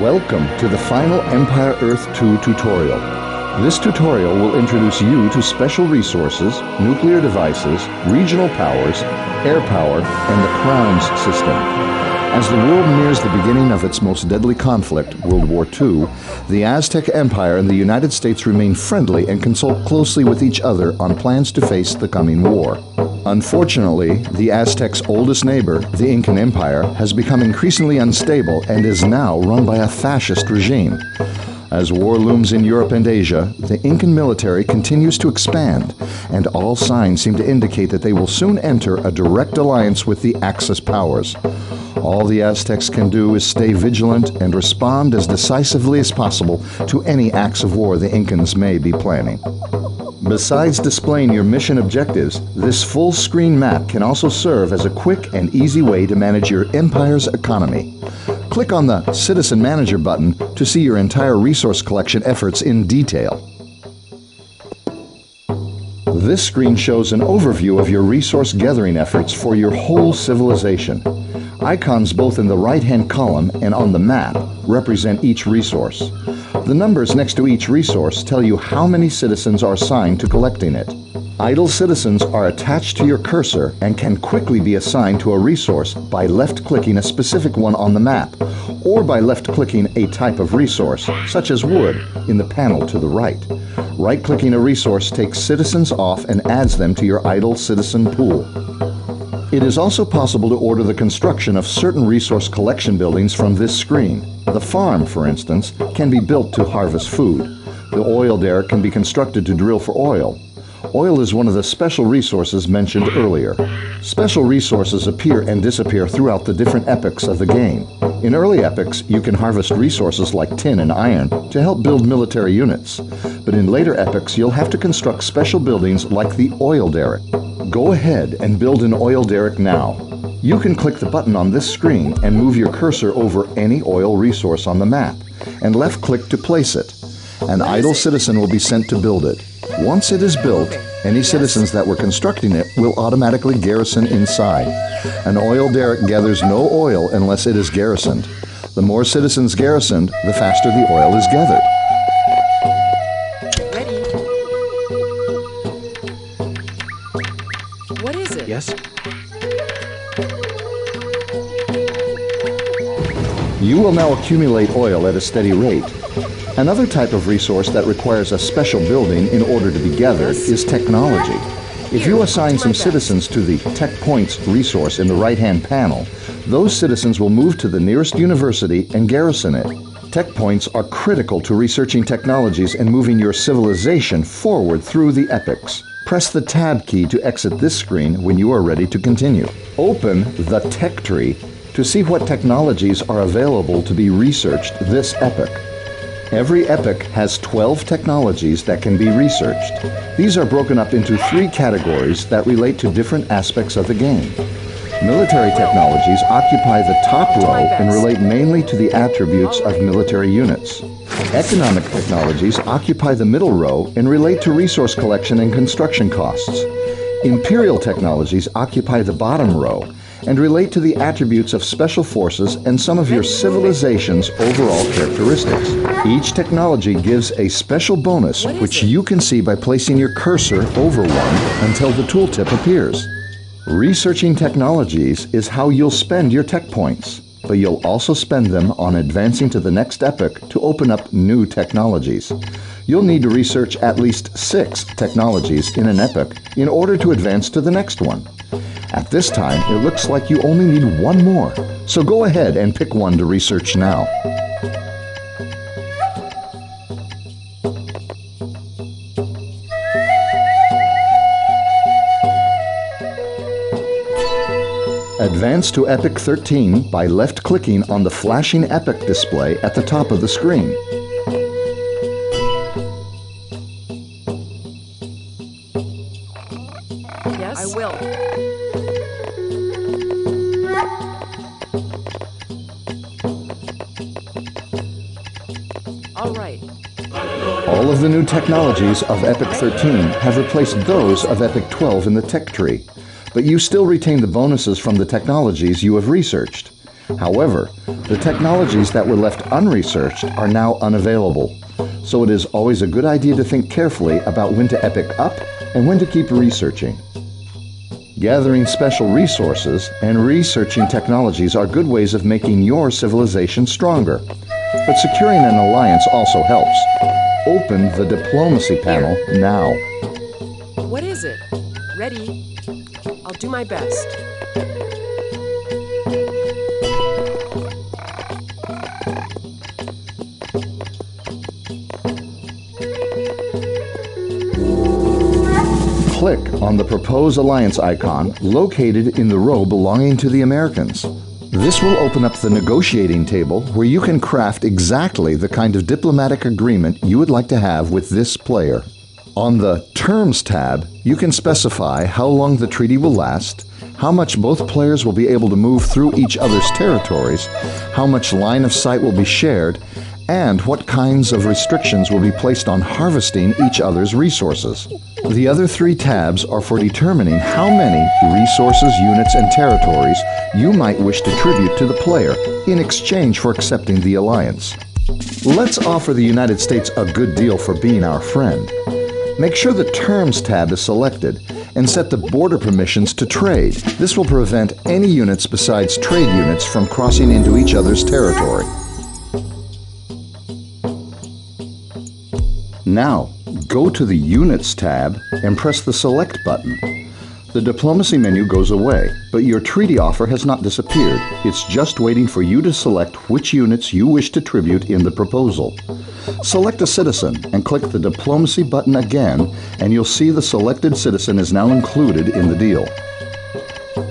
Welcome to the final Empire Earth 2 tutorial. This tutorial will introduce you to special resources, nuclear devices, regional powers, air power, and the crowns system. As the world nears the beginning of its most deadly conflict, World War II, the Aztec Empire and the United States remain friendly and consult closely with each other on plans to face the coming war. Unfortunately, the Aztecs' oldest neighbor, the Incan Empire, has become increasingly unstable and is now run by a fascist regime. As war looms in Europe and Asia, the Incan military continues to expand, and all signs seem to indicate that they will soon enter a direct alliance with the Axis powers. All the Aztecs can do is stay vigilant and respond as decisively as possible to any acts of war the Incans may be planning. Besides displaying your mission objectives, this full-screen map can also serve as a quick and easy way to manage your empire's economy. Click on the Citizen Manager button to see your entire resource collection efforts in detail. This screen shows an overview of your resource gathering efforts for your whole civilization. Icons both in the right-hand column and on the map represent each resource. The numbers next to each resource tell you how many citizens are assigned to collecting it. Idle citizens are attached to your cursor and can quickly be assigned to a resource by left-clicking a specific one on the map, or by left-clicking a type of resource, such as wood, in the panel to the right. Right-clicking a resource takes citizens off and adds them to your idle citizen pool. It is also possible to order the construction of certain resource collection buildings from this screen. The farm, for instance, can be built to harvest food. The oil derrick can be constructed to drill for oil. Oil is one of the special resources mentioned earlier. Special resources appear and disappear throughout the different epochs of the game. In early epochs, you can harvest resources like tin and iron to help build military units. But in later epochs, you'll have to construct special buildings like the oil derrick. Go ahead and build an oil derrick now. You can click the button on this screen and move your cursor over any oil resource on the map, and left-click to place it. An idle citizen will be sent to build it. Once it is built, any citizens that were constructing it will automatically garrison inside. An oil derrick gathers no oil unless it is garrisoned. The more citizens garrisoned, the faster the oil is gathered. What is it? Yes? You will now accumulate oil at a steady rate. Another type of resource that requires a special building in order to be gathered is technology. If you assign some citizens to the Tech Points resource in the right-hand panel, those citizens will move to the nearest university and garrison it. Tech Points are critical to researching technologies and moving your civilization forward through the epochs. Press the Tab key to exit this screen when you are ready to continue. Open the Tech Tree to see what technologies are available to be researched this epoch. Every epoch has 12 technologies that can be researched. These are broken up into 3 categories that relate to different aspects of the game. Military technologies occupy the top row and relate mainly to the attributes of military units. Economic technologies occupy the middle row and relate to resource collection and construction costs. Imperial technologies occupy the bottom row and relate to the attributes of special forces and some of your civilization's overall characteristics. Each technology gives a special bonus, which you can see by placing your cursor over one until the tooltip appears. Researching technologies is how you'll spend your tech points, but you'll also spend them on advancing to the next epoch to open up new technologies. You'll need to research at least 6 technologies in an epoch in order to advance to the next one. At this time, it looks like you only need one more, so go ahead and pick one to research now. Advance to Epoch 13 by left-clicking on the flashing epoch display at the top of the screen. Yes, I will. All right. All of the new technologies of Epoch 13 have replaced those of Epoch 12 in the tech tree, but you still retain the bonuses from the technologies you have researched. However, the technologies that were left unresearched are now unavailable, so it is always a good idea to think carefully about when to epic up and when to keep researching. Gathering special resources and researching technologies are good ways of making your civilization stronger, but securing an alliance also helps. Open the diplomacy panel now. What is it? Ready. I'll do my best. Click on the Propose Alliance icon located in the row belonging to the Americans. This will open up the negotiating table where you can craft exactly the kind of diplomatic agreement you would like to have with this player. On the Terms tab, you can specify how long the treaty will last, how much both players will be able to move through each other's territories, how much line of sight will be shared, and what kinds of restrictions will be placed on harvesting each other's resources. The other three tabs are for determining how many resources, units, and territories you might wish to tribute to the player in exchange for accepting the alliance. Let's offer the United States a good deal for being our friend. Make sure the Terms tab is selected and set the border permissions to trade. This will prevent any units besides trade units from crossing into each other's territory. Now, go to the Units tab and press the Select button. The Diplomacy menu goes away, but your treaty offer has not disappeared. It's just waiting for you to select which units you wish to tribute in the proposal. Select a citizen and click the Diplomacy button again, and you'll see the selected citizen is now included in the deal.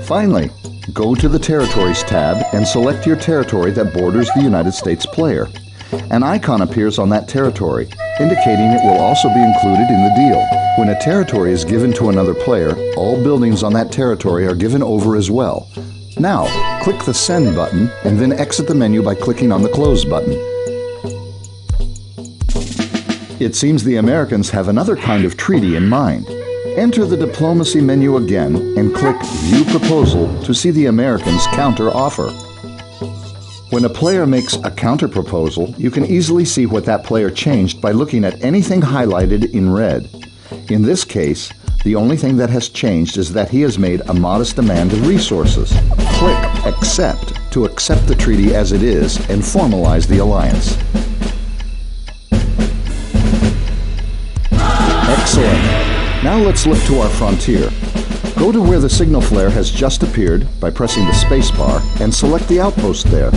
Finally, go to the Territories tab and select your territory that borders the United States player. An icon appears on that territory, indicating it will also be included in the deal. When a territory is given to another player, all buildings on that territory are given over as well. Now, click the Send button and then exit the menu by clicking on the Close button. It seems the Americans have another kind of treaty in mind. Enter the Diplomacy menu again and click View Proposal to see the Americans' counter-offer. When a player makes a counter-proposal, you can easily see what that player changed by looking at anything highlighted in red. In this case, the only thing that has changed is that he has made a modest demand of resources. Click Accept to accept the treaty as it is and formalize the alliance. Excellent. Now let's look to our frontier. Go to where the signal flare has just appeared by pressing the space bar and select the outpost there.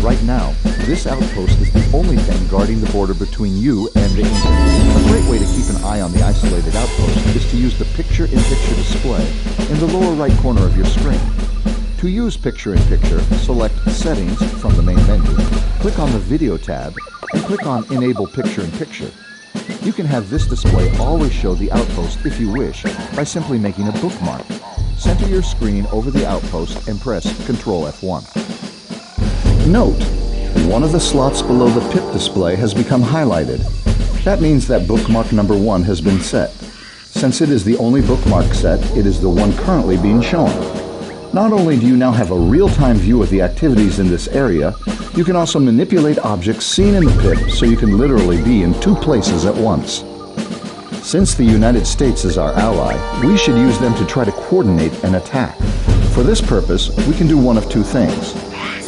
Right now, this outpost is the only thing guarding the border between you and the English. A great way to keep an eye on the isolated outpost is to use the picture-in-picture display in the lower right corner of your screen. To use picture-in-picture, select Settings from the main menu, click on the Video tab, and click on Enable Picture-in-Picture. You can have this display always show the outpost if you wish by simply making a bookmark. Center your screen over the outpost and press Ctrl F1. Note, one of the slots below the pip display has become highlighted. That means that bookmark number 1 has been set. Since it is the only bookmark set, it is the one currently being shown. Not only do you now have a real-time view of the activities in this area, you can also manipulate objects seen in the pip so you can literally be in 2 places at once. Since the United States is our ally, we should use them to try to coordinate an attack. For this purpose, we can do one of 2 things.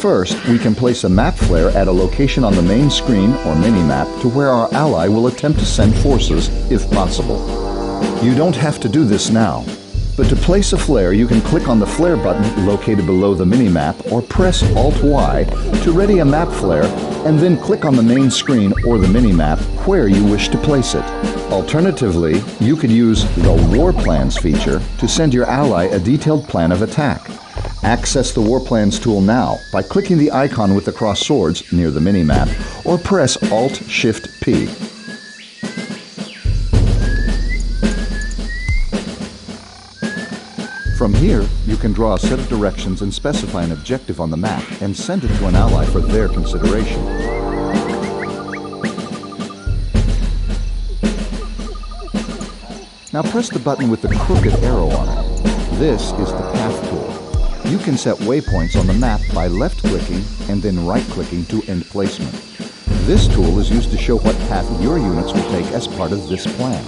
First, we can place a map flare at a location on the main screen or mini-map to where our ally will attempt to send forces, if possible. You don't have to do this now. But to place a flare, you can click on the flare button located below the mini-map or press Alt-Y to ready a map flare and then click on the main screen or the mini-map where you wish to place it. Alternatively, you could use the War Plans feature to send your ally a detailed plan of attack. Access the War Plans tool now by clicking the icon with the cross swords near the mini-map or press Alt-Shift-P. From here, you can draw a set of directions and specify an objective on the map and send it to an ally for their consideration. Now press the button with the crooked arrow on it. This is the Path tool. You can set waypoints on the map by left-clicking and then right-clicking to end placement. This tool is used to show what path your units will take as part of this plan.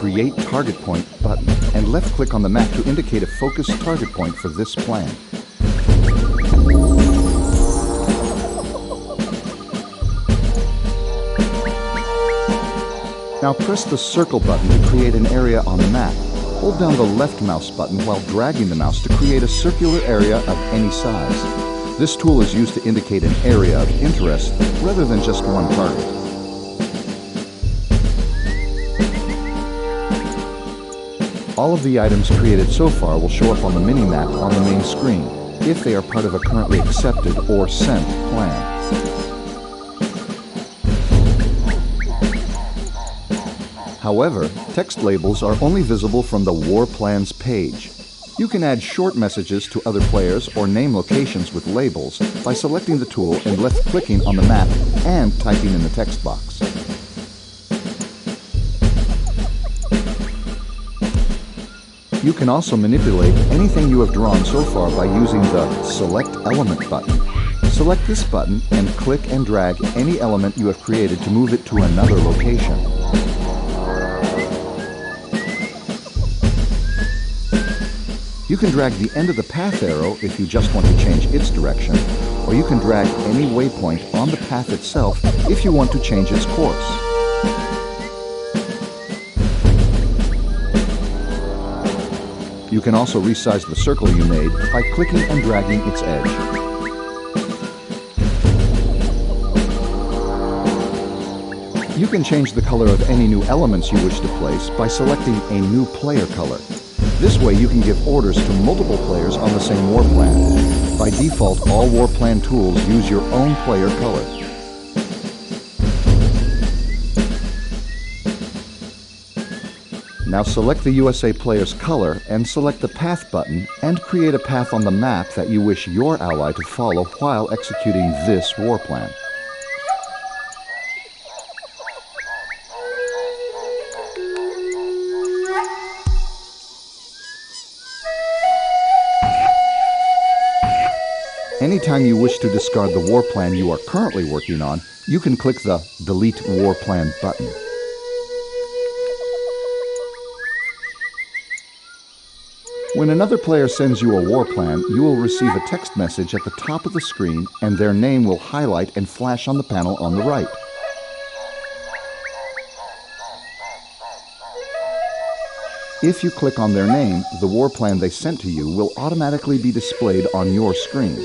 Create Target Point button and left-click on the map to indicate a focused target point for this plan. Now press the circle button to create an area on the map. Hold down the left mouse button while dragging the mouse to create a circular area of any size. This tool is used to indicate an area of interest rather than just one target. All of the items created so far will show up on the mini-map on the main screen, if they are part of a currently accepted or sent plan. However, text labels are only visible from the War Plans page. You can add short messages to other players or name locations with labels by selecting the tool and left-clicking on the map and typing in the text box. You can also manipulate anything you have drawn so far by using the Select Element button. Select this button and click and drag any element you have created to move it to another location. You can drag the end of the path arrow if you just want to change its direction, or you can drag any waypoint on the path itself if you want to change its course. You can also resize the circle you made by clicking and dragging its edge. You can change the color of any new elements you wish to place by selecting a new player color. This way you can give orders to multiple players on the same war plan. By default, all war plan tools use your own player color. Now select the USA player's color and select the Path button and create a path on the map that you wish your ally to follow while executing this war plan. Anytime you wish to discard the war plan you are currently working on, you can click the Delete War Plan button. When another player sends you a war plan, you will receive a text message at the top of the screen and their name will highlight and flash on the panel on the right. If you click on their name, the war plan they sent to you will automatically be displayed on your screen.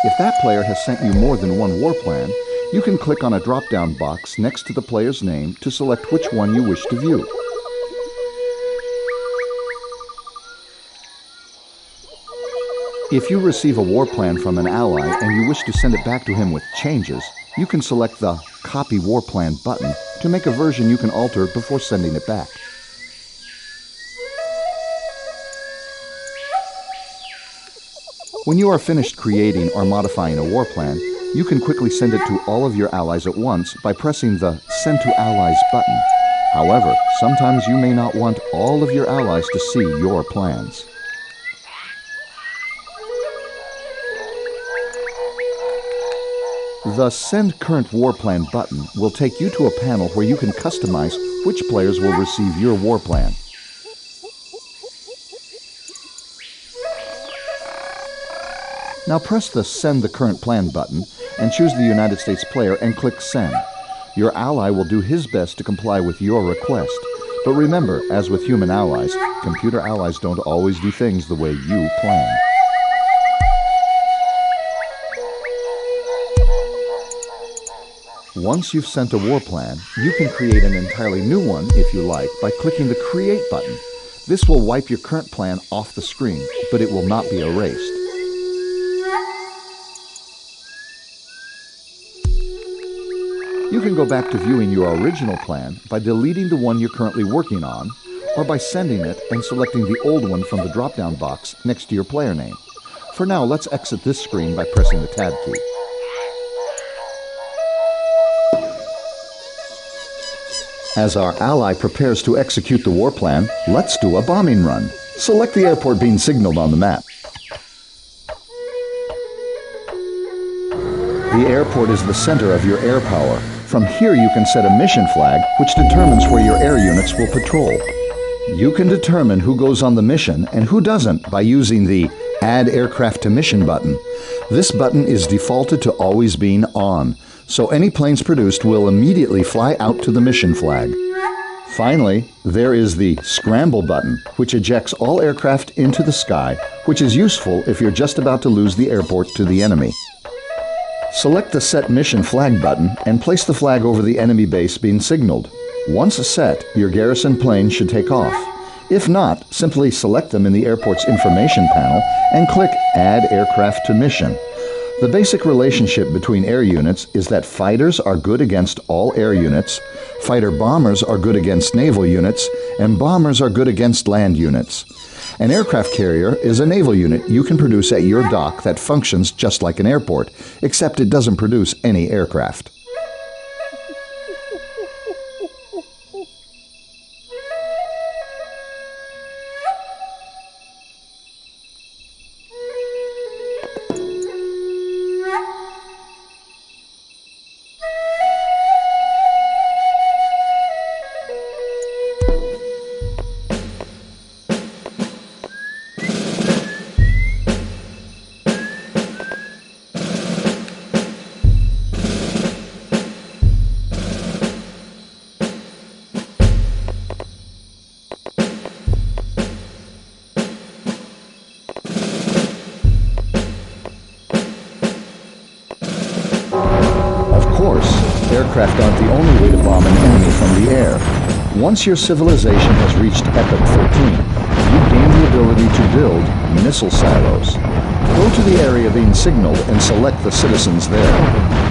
If that player has sent you more than one war plan, you can click on a drop-down box next to the player's name to select which one you wish to view. If you receive a war plan from an ally and you wish to send it back to him with changes, you can select the Copy War Plan button to make a version you can alter before sending it back. When you are finished creating or modifying a war plan, you can quickly send it to all of your allies at once by pressing the Send to Allies button. However, sometimes you may not want all of your allies to see your plans. The Send Current War Plan button will take you to a panel where you can customize which players will receive your war plan. Now press the Send the Current Plan button and choose the United States player and click Send. Your ally will do his best to comply with your request. But remember, as with human allies, computer allies don't always do things the way you planned. Once you've sent a war plan, you can create an entirely new one, if you like, by clicking the Create button. This will wipe your current plan off the screen, but it will not be erased. You can go back to viewing your original plan by deleting the one you're currently working on, or by sending it and selecting the old one from the drop-down box next to your player name. For now, let's exit this screen by pressing the Tab key. As our ally prepares to execute the war plan, let's do a bombing run. Select the airport being signaled on the map. The airport is the center of your air power. From here you can set a mission flag, which determines where your air units will patrol. You can determine who goes on the mission and who doesn't by using the Add Aircraft to Mission button. This button is defaulted to always being on, so any planes produced will immediately fly out to the mission flag. Finally, there is the Scramble button, which ejects all aircraft into the sky, which is useful if you're just about to lose the airport to the enemy. Select the Set Mission Flag button and place the flag over the enemy base being signaled. Once set, your garrison plane should take off. If not, simply select them in the airport's information panel and click Add Aircraft to Mission. The basic relationship between air units is that fighters are good against all air units, fighter bombers are good against naval units, and bombers are good against land units. An aircraft carrier is a naval unit you can produce at your dock that functions just like an airport, except it doesn't produce any aircraft. Aircraft aren't the only way to bomb an enemy from the air. Once your civilization has reached Epoch 13, you gain the ability to build missile silos. Go to the area being signaled and select the citizens there.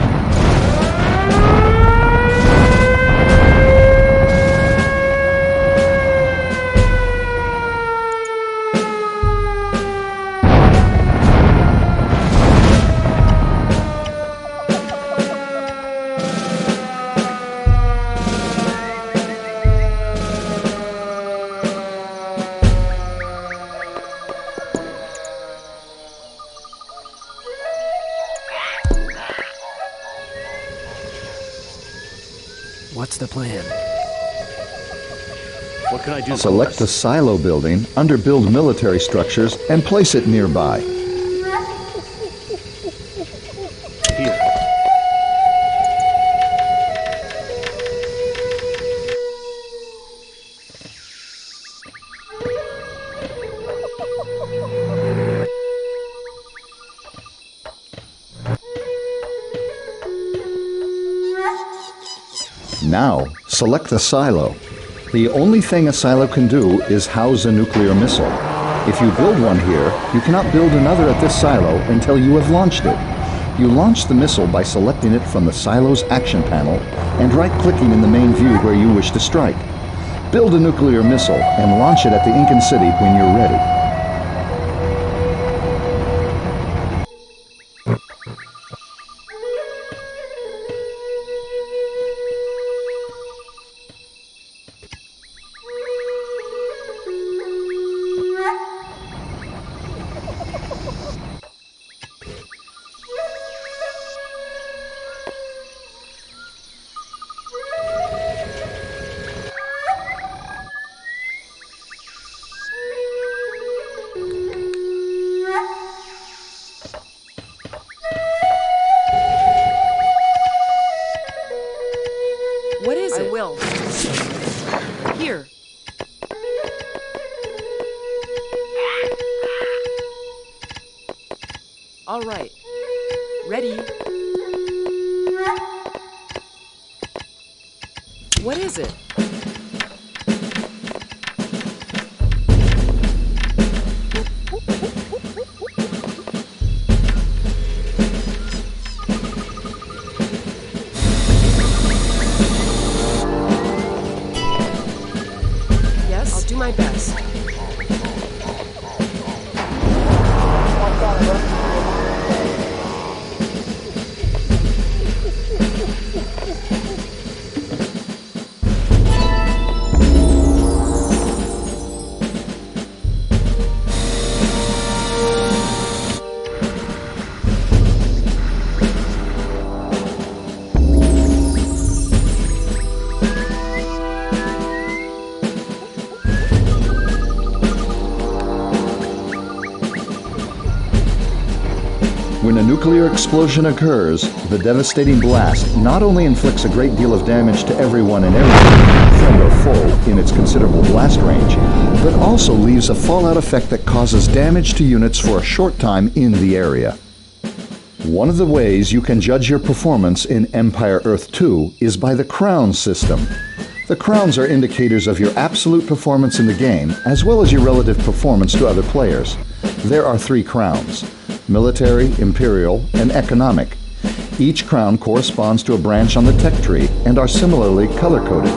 What's the plan? What can I do? Select the silo building under Build Military Structures and place it nearby. Here. Now, select the silo. The only thing a silo can do is house a nuclear missile. If you build one here, you cannot build another at this silo until you have launched it. You launch the missile by selecting it from the silo's action panel and right-clicking in the main view where you wish to strike. Build a nuclear missile and launch it at the Incan City when you're ready. All right. Ready. What is it? Yes, I'll do my best. When a nuclear explosion occurs, the devastating blast not only inflicts a great deal of damage to everyone and everything, friend or foe, in its considerable blast range, but also leaves a fallout effect that causes damage to units for a short time in the area. One of the ways you can judge your performance in Empire Earth 2 is by the crown system. The crowns are indicators of your absolute performance in the game, as well as your relative performance to other players. There are 3 crowns: military, imperial, and economic. Each crown corresponds to a branch on the tech tree and are similarly color-coded.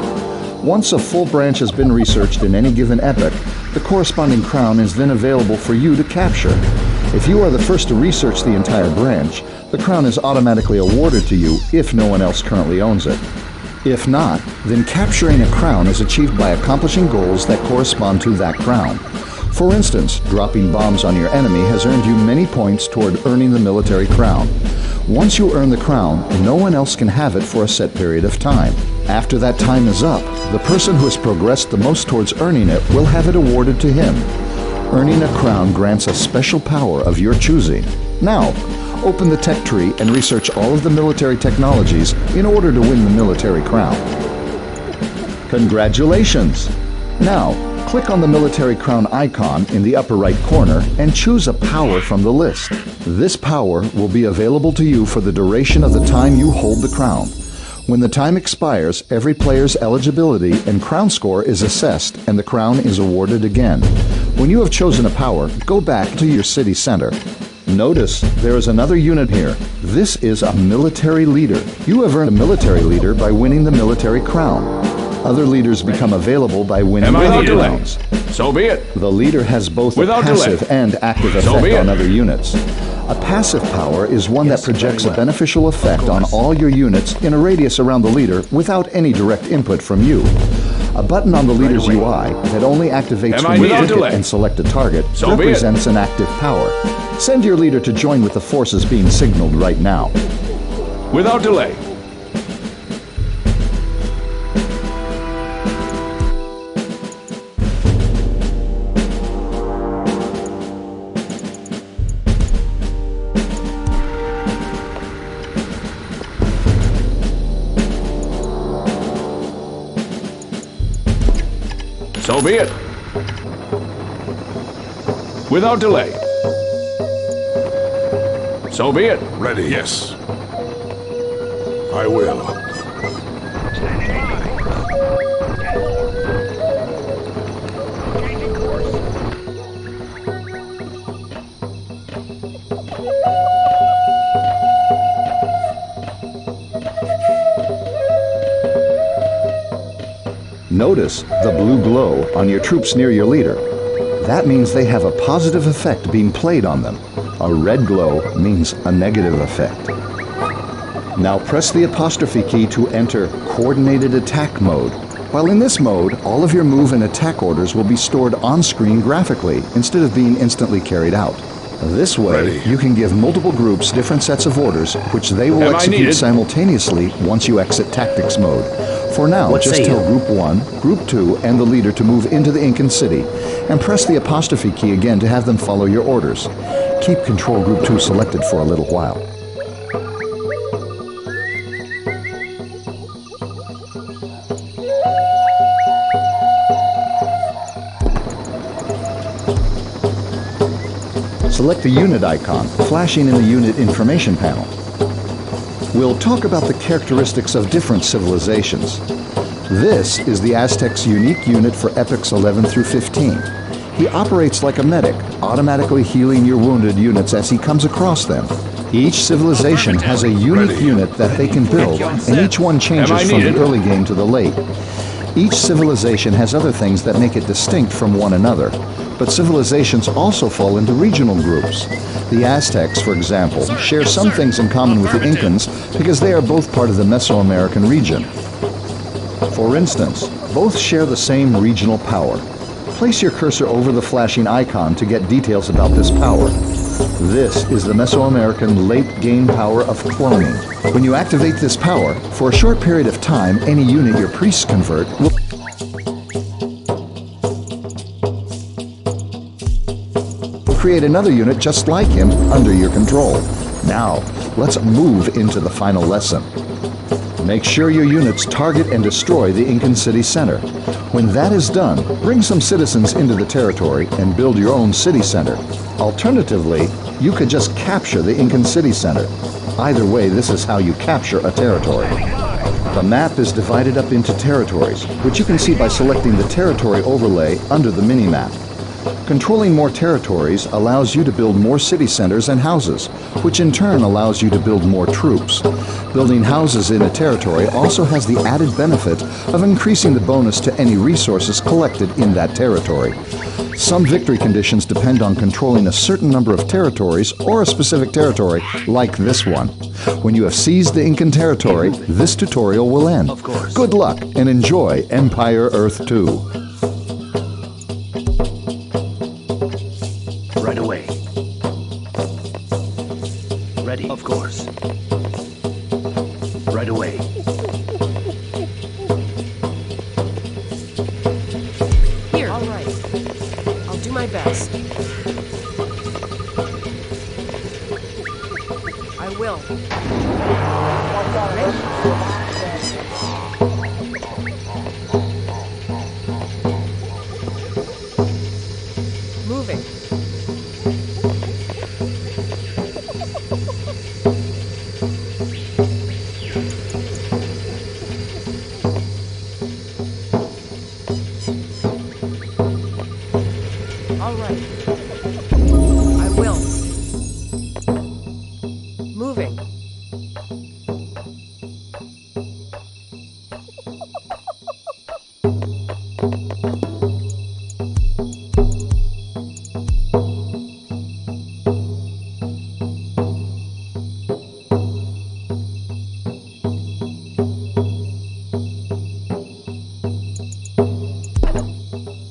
Once a full branch has been researched in any given epoch, the corresponding crown is then available for you to capture. If you are the first to research the entire branch, the crown is automatically awarded to you if no one else currently owns it. If not, then capturing a crown is achieved by accomplishing goals that correspond to that crown. For instance, dropping bombs on your enemy has earned you many points toward earning the military crown. Once you earn the crown, no one else can have it for a set period of time. After that time is up, the person who has progressed the most towards earning it will have it awarded to him. Earning a crown grants a special power of your choosing. Now, open the tech tree and research all of the military technologies in order to win the military crown. Congratulations! Now, click on the military crown icon in the upper right corner and choose a power from the list. This power will be available to you for the duration of the time you hold the crown. When the time expires, every player's eligibility and crown score is assessed and the crown is awarded again. When you have chosen a power, go back to your city center. Notice there is another unit here. This is a military leader. You have earned a military leader by winning the military crown. Other leaders become available by winning other crowns. So be it. The leader has both a Without passive delay. and active So effect be on it. other units. A passive power is one that projects a beneficial effect on all your units in a radius around the leader without any direct input from you. A button on the leader's UI that only activates when you Without click it delay. and select a target So be it. represents an active power. Send your leader to join with the forces being signaled right now. Without delay. So be it. Without delay. So be it. Ready, yes. I will. Changing course. Notice the blue glow on your troops near your leader. That means they have a positive effect being played on them. A red glow means a negative effect. Now press the apostrophe key to enter Coordinated Attack Mode. While in this mode, all of your move and attack orders will be stored on screen graphically instead of being instantly carried out. This way, Ready. you can give multiple groups different sets of orders, which they will Am I execute needed? simultaneously once you exit Tactics Mode. For now, What just say tell you? Group 1, Group 2, and the leader to move into the Incan City, and press the apostrophe key again to have them follow your orders. Keep Control Group 2 selected for a little while. select the unit icon, flashing in the unit information panel. We'll talk about the characteristics of different civilizations. This is the Aztec's unique unit for epochs 11 through 15. He operates like a medic, automatically healing your wounded units as he comes across them. Each civilization has a unique unit that they can build, and each one changes from the early game to the late. Each civilization has other things that make it distinct from one another, but civilizations also fall into regional groups. The Aztecs, for example, share some things in common with the Incans because they are both part of the Mesoamerican region. For instance, both share the same regional power. Place your cursor over the flashing icon to get details about this power. This is the Mesoamerican late-game power of cloning. When you activate this power, for a short period of time, any unit your priests convert will create another unit just like him under your control. Now, let's move into the final lesson. Make sure your units target and destroy the Incan city center. When that is done, bring some citizens into the territory and build your own city center. Alternatively, you could just capture the Incan city center. Either way, this is how you capture a territory. The map is divided up into territories, which you can see by selecting the territory overlay under the mini-map. Controlling more territories allows you to build more city centers and houses, which in turn allows you to build more troops. Building houses in a territory also has the added benefit of increasing the bonus to any resources collected in that territory. Some victory conditions depend on controlling a certain number of territories or a specific territory, like this one. When you have seized the Incan territory, this tutorial will end. Of course. Good luck and enjoy Empire Earth 2. Right away. Ready, of course. Right away. Here. All right. I'll do my best. I will. Moving. All right. I will. Moving.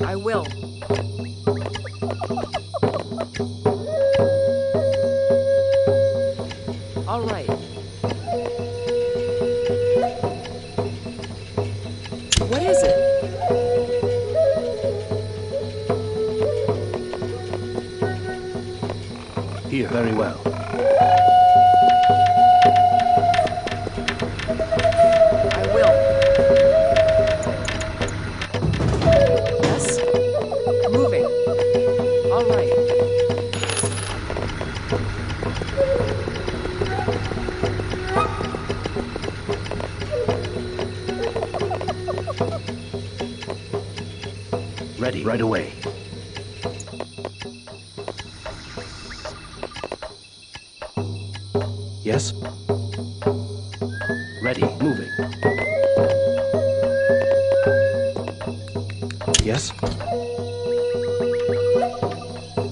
I will. All right. What is it? Here, very well. I will. Yes? Moving. All right. Ready, right away. Yes? Ready, moving. Yes?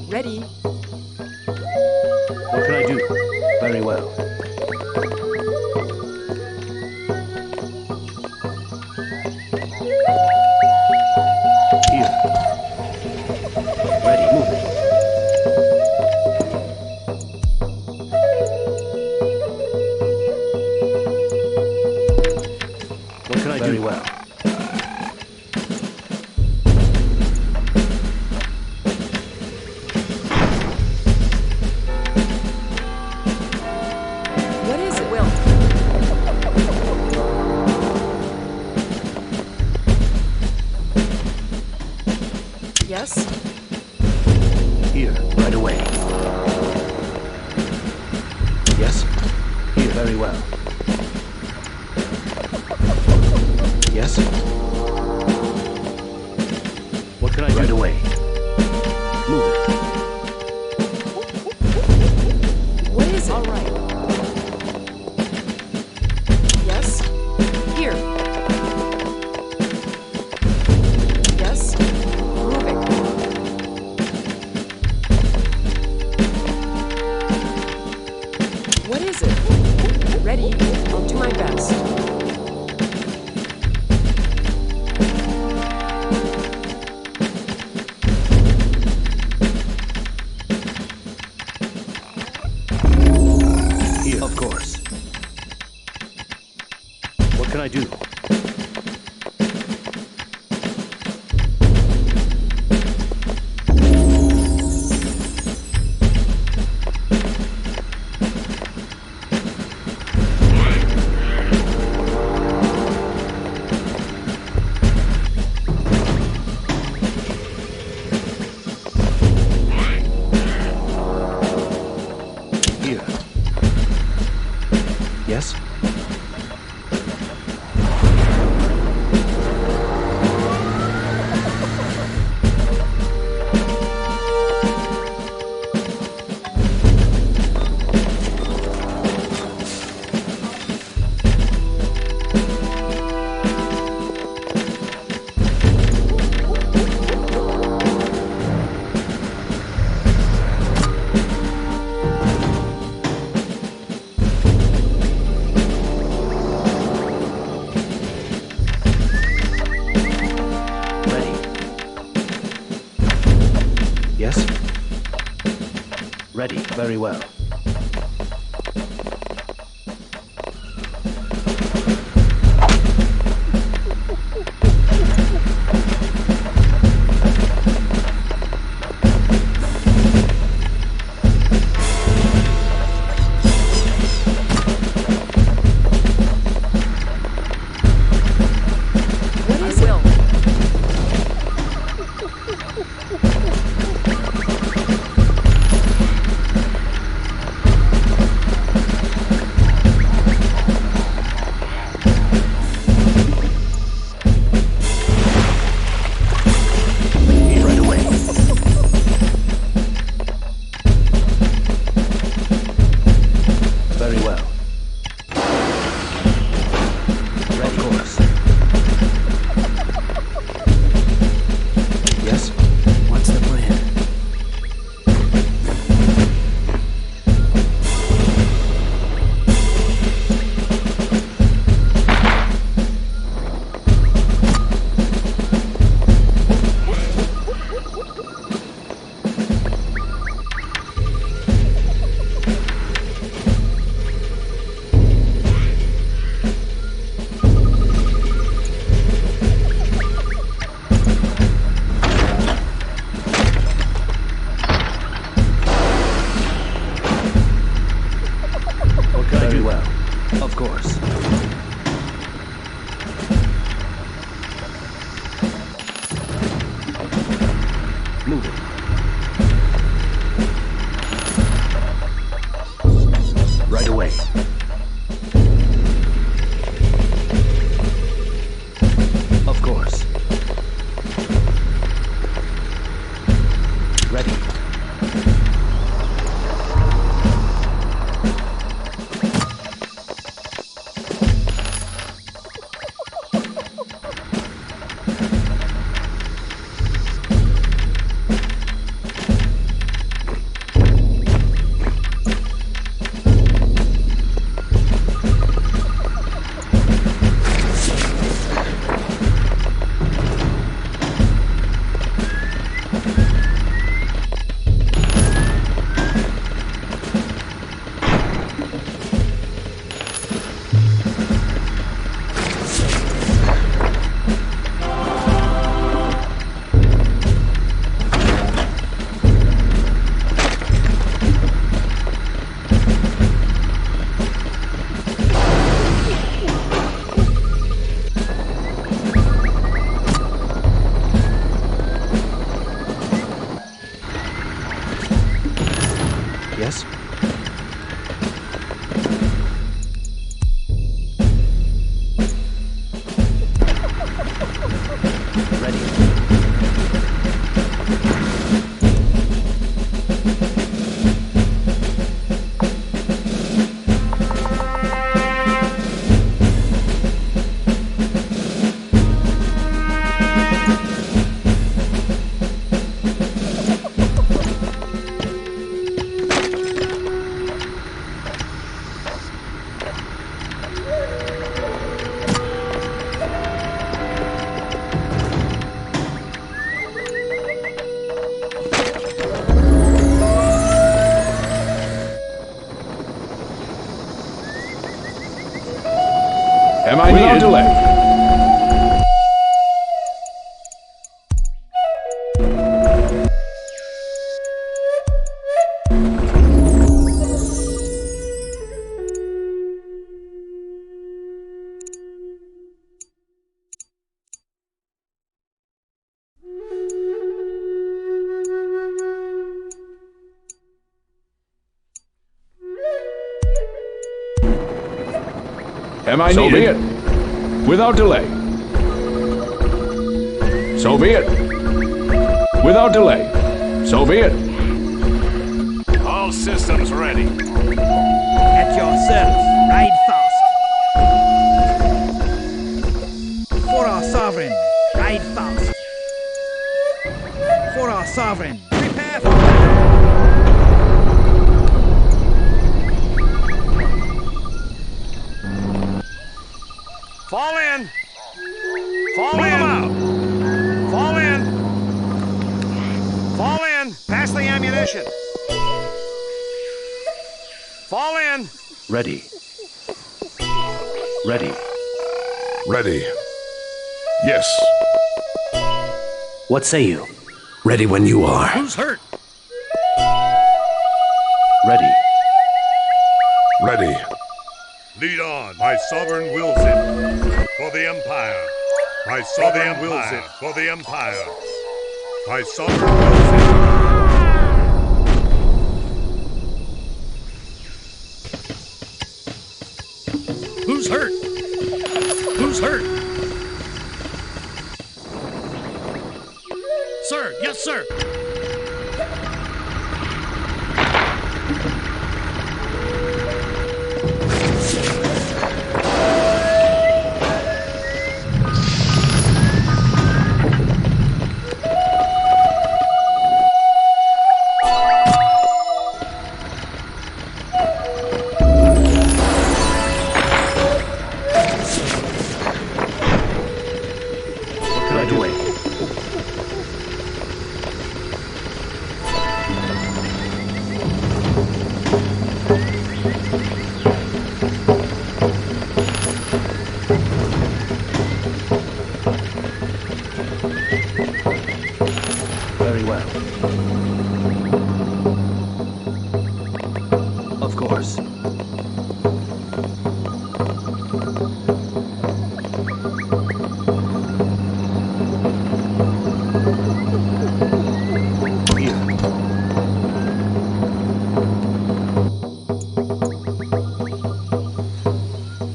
Ready. What can I do? Very well. Here. Ready, moving. What can I do? Very well. What is it, Will? Yes? Here, right away. Very well. Yes? What can I do? Right away. Move it. What is it? All right. Yes? Here. Yes? Moving. What is it? Ready? I'll do my best. Here. Of course. What can I do? Here. Yes? Ready. Yes? Ready. Very well. What is it? Right away. Very well. Ready. Of course. Yes? What's the plan? What can I do? Well, of course. Move it. Right away. Of course. Ready. Am I without delay? Am I needed? So be it. Without delay. So be it. Without delay. So be it. All systems ready. At your service. Ride fast. For our sovereign. Ride fast. For our sovereign. Prepare for battle. Fall in! Fall in! Out. Fall in! Fall in! Pass the ammunition! Fall in! Ready. Ready. Ready. Yes. What say you? Ready when you are. Who's hurt? Ready. Ready. Lead on. My sovereign wills it. For the Empire. My sovereign wills it. For the Empire. My sovereign wills it. Who's hurt? Who's hurt? Sir, yes, sir. Right away. Very well. Of course.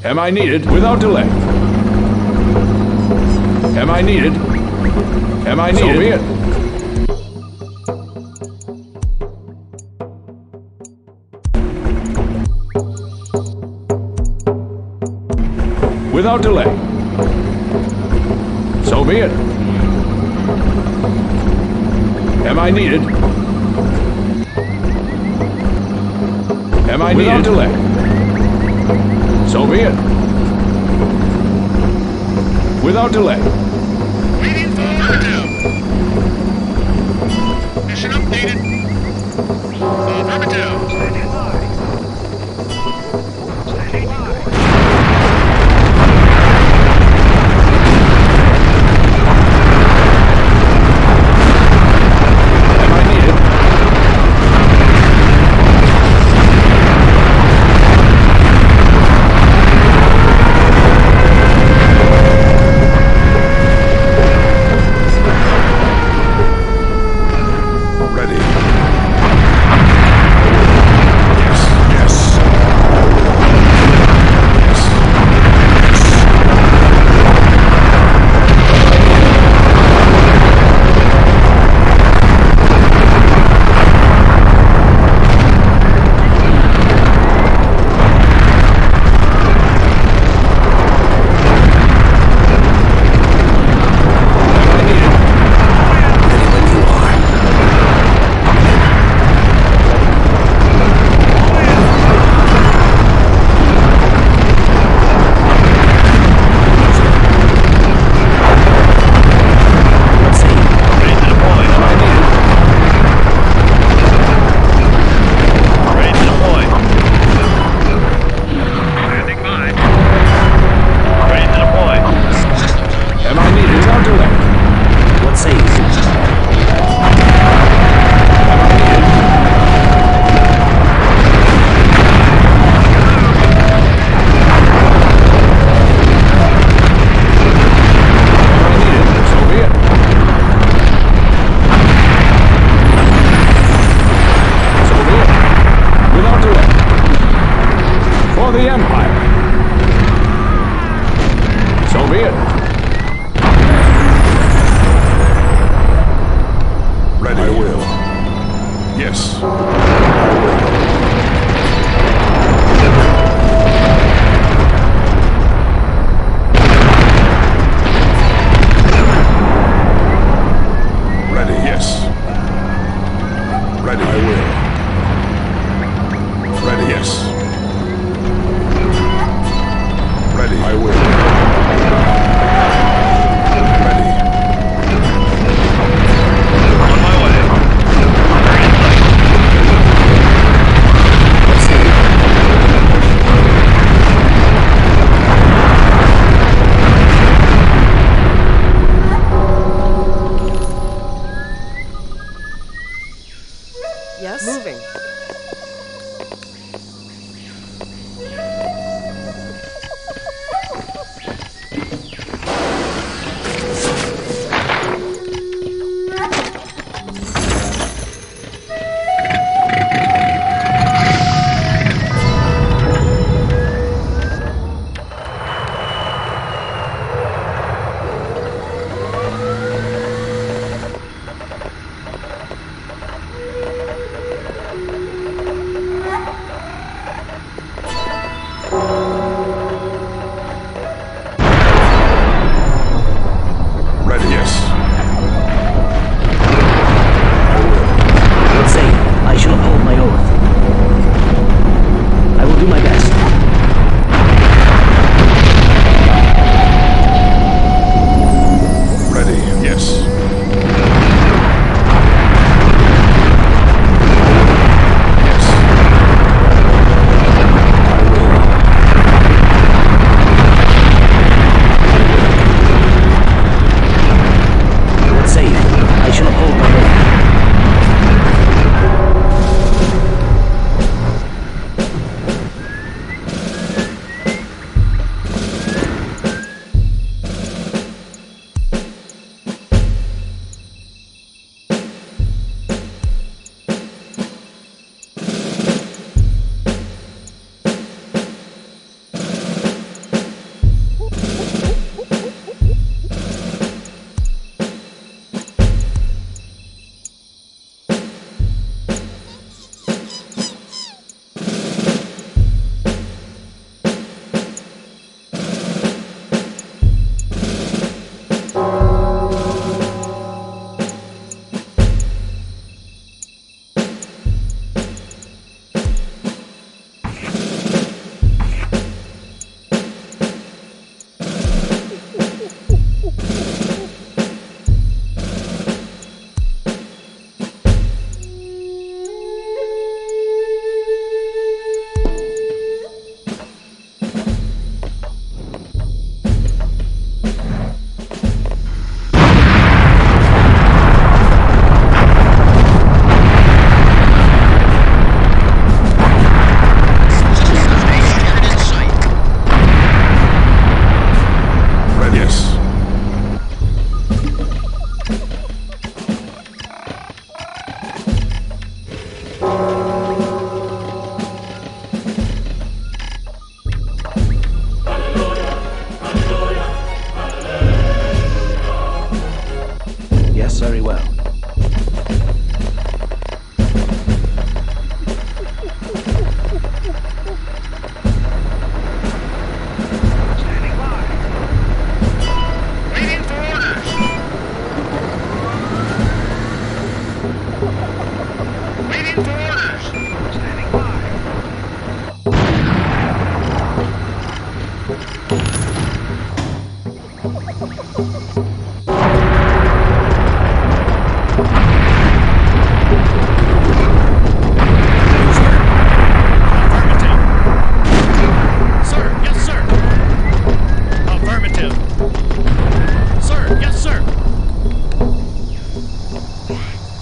Am I needed? Without delay. Am I needed? Am I needed? So be it. Without delay. So be it. Am I needed? Am I needed? Without delay. So be it. Without delay. Waiting for affirmative. Mission updated. Affirmative. Standing by. Standing by. Am I needed?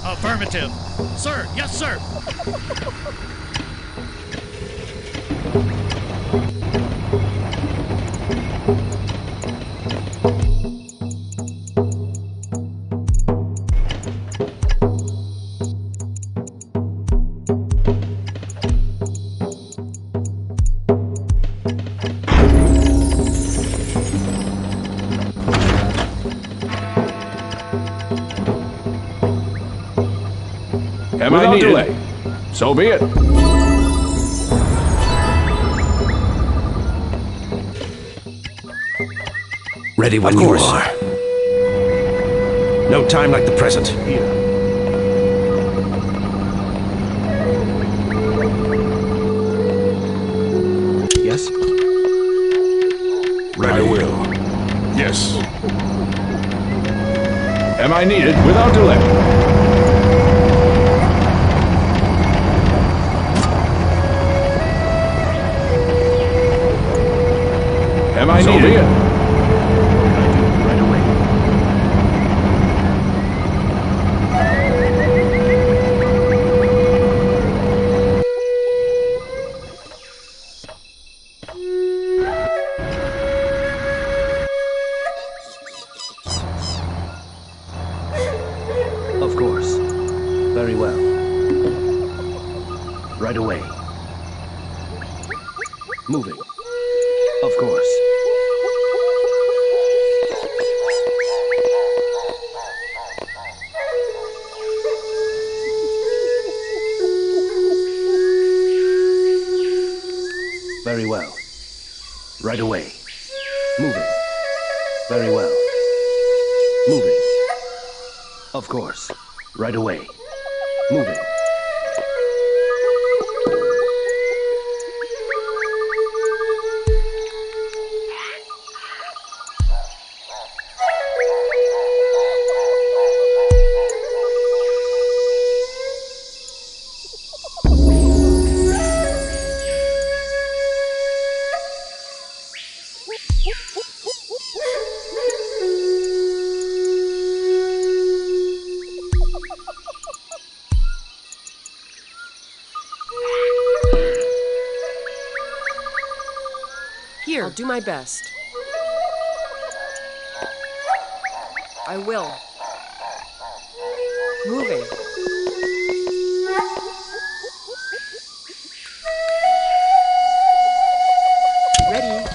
Affirmative. Sir, yes, sir. Am I needed? Delay. So be it. Ready when you are. No time like the present. Here. Yes? Ready. I will. Yes. Am I needed without delay? Am I So needed? be it. Right away. Of course. Very well. Right away. Moving. Of course. Very well. Right away. Moving. Very well. Moving. Of course. Right away. Moving. Here, I'll do my best. I will. Moving. Ready.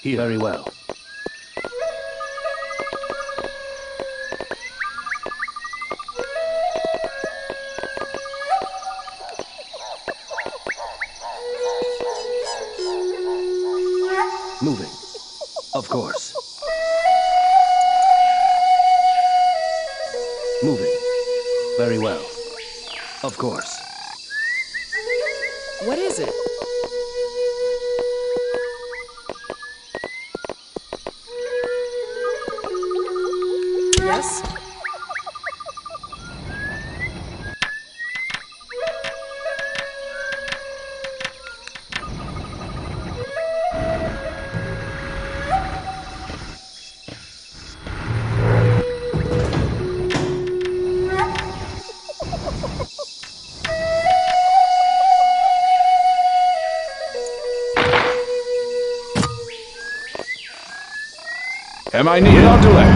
Here. Very well. Moving. Of course. Moving. Very well. Of course. What is it? Yes? Am I needed? Without delay.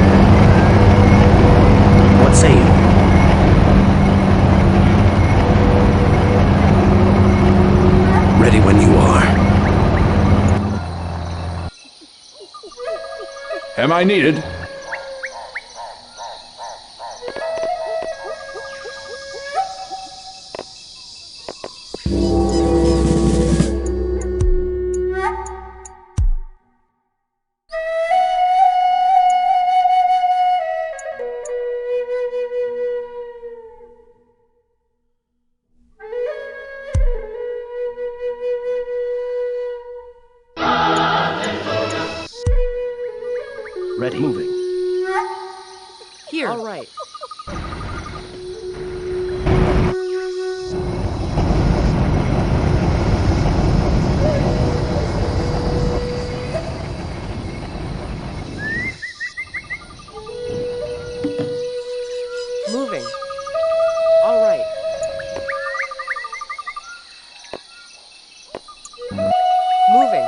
What say you? Ready when you are. Am I needed? Ready. Moving. Here. All right. Moving. All right. Moving.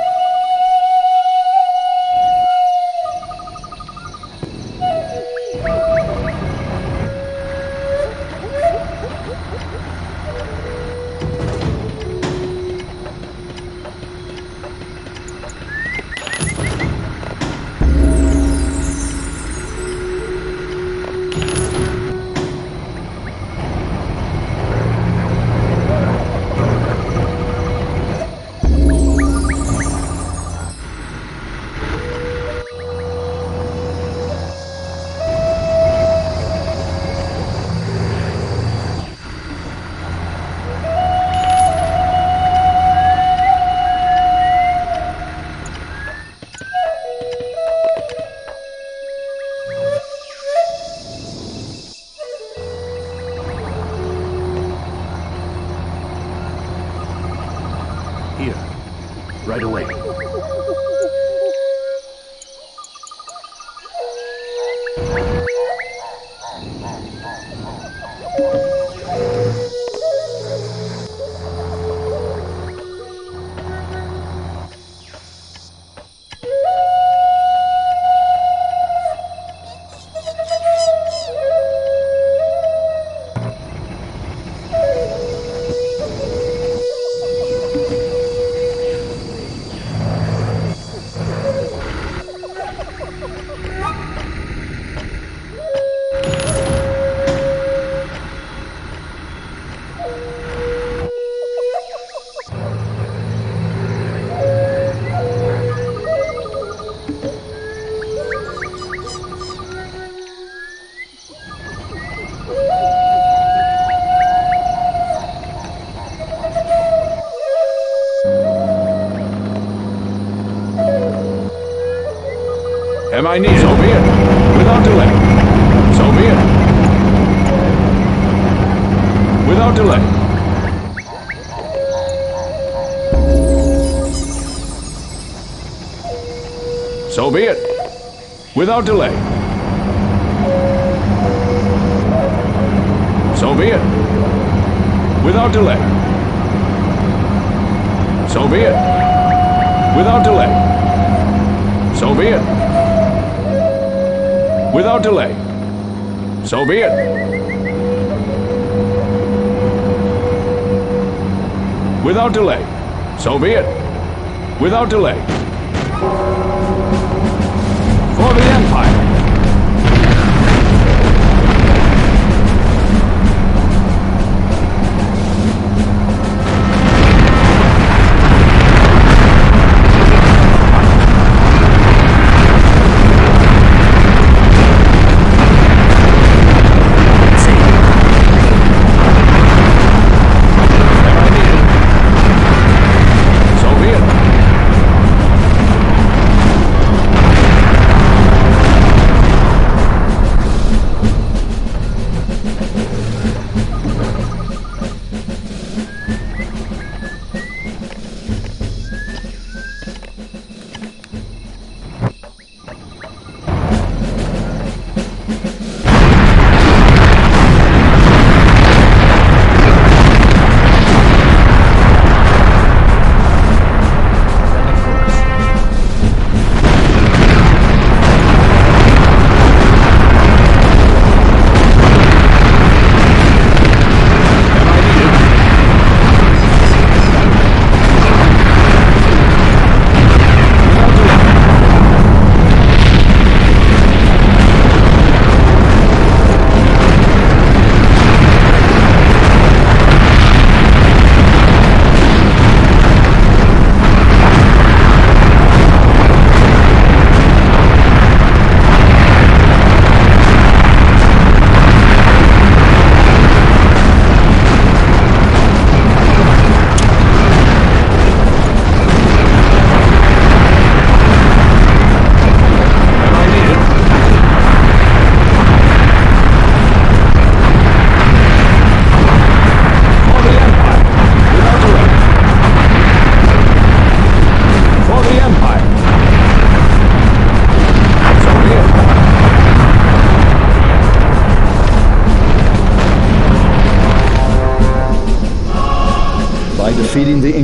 Here. Right away. Am I near? So be it. Without delay. So be it. Without delay. So be it. Without delay. So be it. Without delay. So be it. Without delay. So be it. Without delay. So be it. Without delay. So be it. Without delay. For the Empire.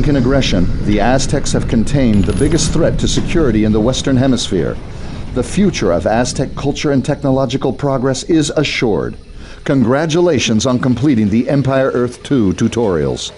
Incan aggression, the Aztecs have contained the biggest threat to security in the Western Hemisphere. The future of Aztec culture and technological progress is assured. Congratulations on completing the Empire Earth 2 tutorials.